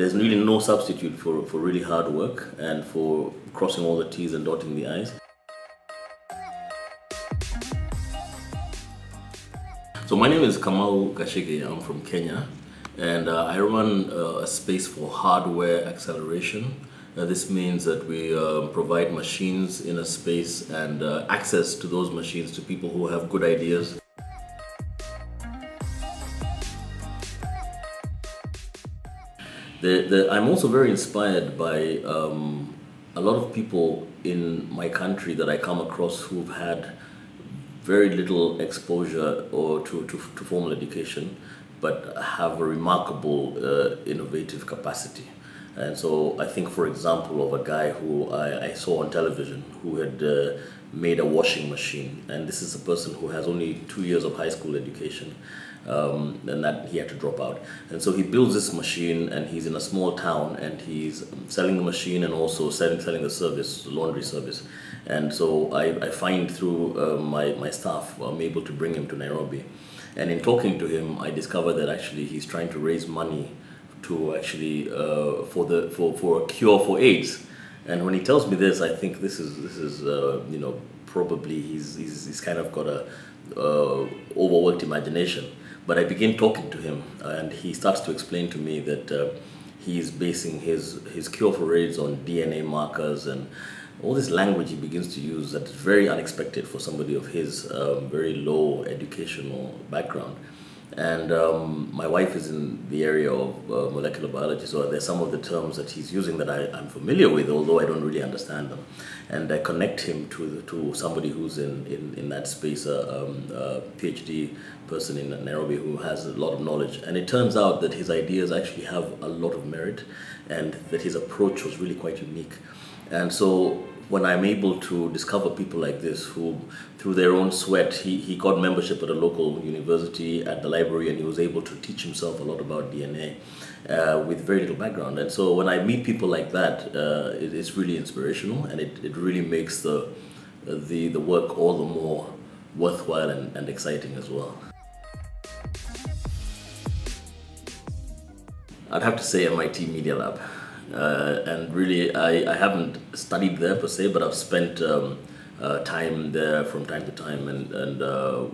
there's really no substitute for really hard work and for crossing all the T's and dotting the I's. So my name is Kamau Gachigi. I'm from Kenya, and I run a space for hardware acceleration. This means that we provide machines in a space and access to those machines to people who have good ideas. I'm also very inspired by a lot of people in my country that I come across who've had very little exposure or to formal education, but have a remarkable innovative capacity. And so I think, for example, of a guy who I saw on television who had made a washing machine, and this is a person who has only 2 years of high school education, and that he had to drop out. And so he builds this machine, and he's in a small town, and he's selling the machine and also selling the service, the laundry service. And so I find through my staff, I'm able to bring him to Nairobi. And in talking to him, I discovered that actually he's trying to raise money to actually for a cure for AIDS. And when he tells me this, I think this is probably he's kind of got a overworked imagination. But I begin talking to him, and he starts to explain to me that he's basing his cure for AIDS on DNA markers and all this language he begins to use that's very unexpected for somebody of his very low educational background. And my wife is in the area of molecular biology, so there's some of the terms that he's using that I'm familiar with, although I don't really understand them. And I connect him to somebody who's in that space, a PhD person in Nairobi who has a lot of knowledge. And it turns out that his ideas actually have a lot of merit, and that his approach was really quite unique. And so when I'm able to discover people like this who, through their own sweat, he got membership at a local university, at the library, and he was able to teach himself a lot about DNA with very little background. And so when I meet people like that, it's really inspirational, and it really makes the work all the more worthwhile and exciting as well. I'd have to say MIT Media Lab. And really, I haven't studied there per se, but I've spent time there from time to time and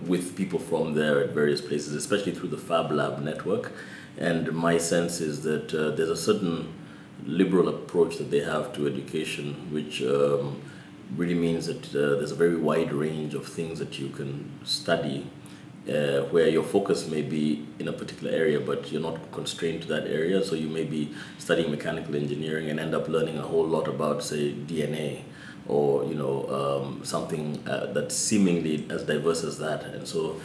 with people from there at various places, especially through the Fab Lab network. And my sense is that there's a certain liberal approach that they have to education, which really means that there's a very wide range of things that you can study, where your focus may be in a particular area, but you're not constrained to that area. So you may be studying mechanical engineering and end up learning a whole lot about, say, DNA, or something that's seemingly as diverse as that. And so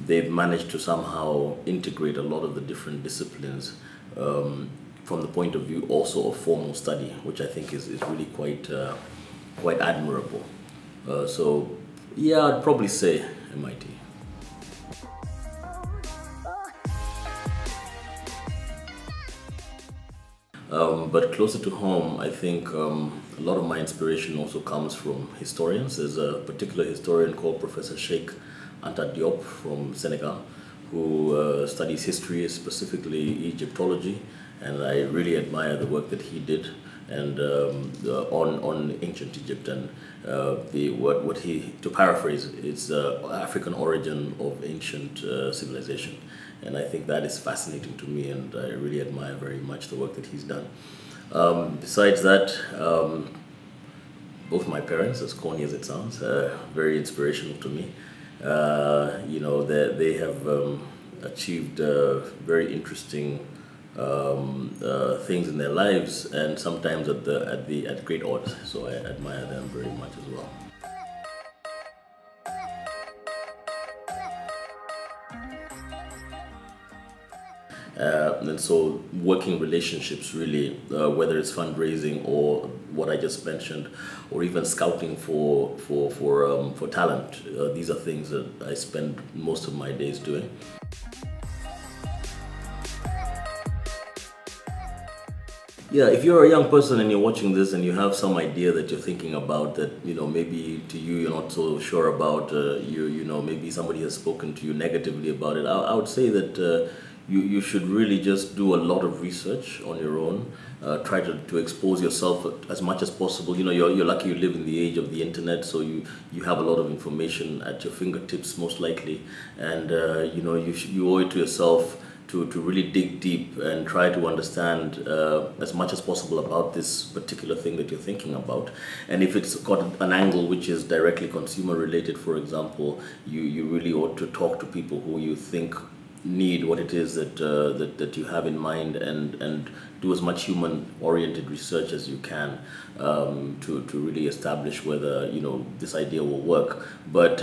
they've managed to somehow integrate a lot of the different disciplines from the point of view also of formal study, which I think is really quite admirable. So yeah, I'd probably say MIT. But closer to home, I think a lot of my inspiration also comes from historians. There's a particular historian called Professor Sheikh Anta Diop from Senegal, who studies history, specifically Egyptology, and I really admire the work that he did and on ancient Egypt and what he, to paraphrase, it's the African origin of ancient civilization. And I think that is fascinating to me, and I really admire very much the work that he's done. Besides that, both my parents, as corny as it sounds, very inspirational to me. They have achieved very interesting things in their lives, and sometimes at great odds. So I admire them very much as well. And so working relationships really, whether it's fundraising or what I just mentioned, or even scouting for talent, these are things that I spend most of my days doing. Yeah, if you're a young person and you're watching this and you have some idea that you're thinking about that, maybe to you you're not so sure about, maybe somebody has spoken to you negatively about it, I would say that you should really just do a lot of research on your own. Try to expose yourself as much as possible. You know, you're lucky you live in the age of the internet, so you have a lot of information at your fingertips, most likely. And you know, you owe it to yourself to really dig deep and try to understand as much as possible about this particular thing that you're thinking about. And if it's got an angle which is directly consumer related, for example, you really ought to talk to people who you think need what it is that you have in mind, and do as much human oriented research as you can to really establish whether this idea will work. But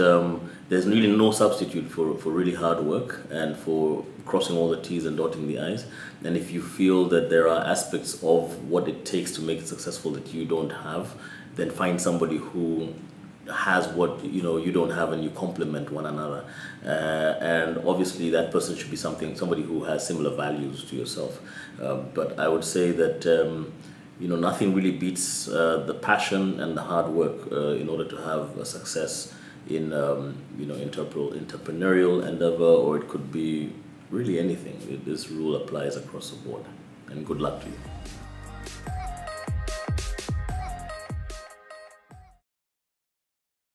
there's really no substitute for really hard work and for crossing all the T's and dotting the I's. And if you feel that there are aspects of what it takes to make it successful that you don't have, then find somebody who has what you don't have, and you complement one another. And obviously that person should be somebody who has similar values to yourself. But I would say that nothing really beats the passion and the hard work in order to have a success in entrepreneurial endeavor, or it could be really anything. This rule applies across the board. And good luck to you.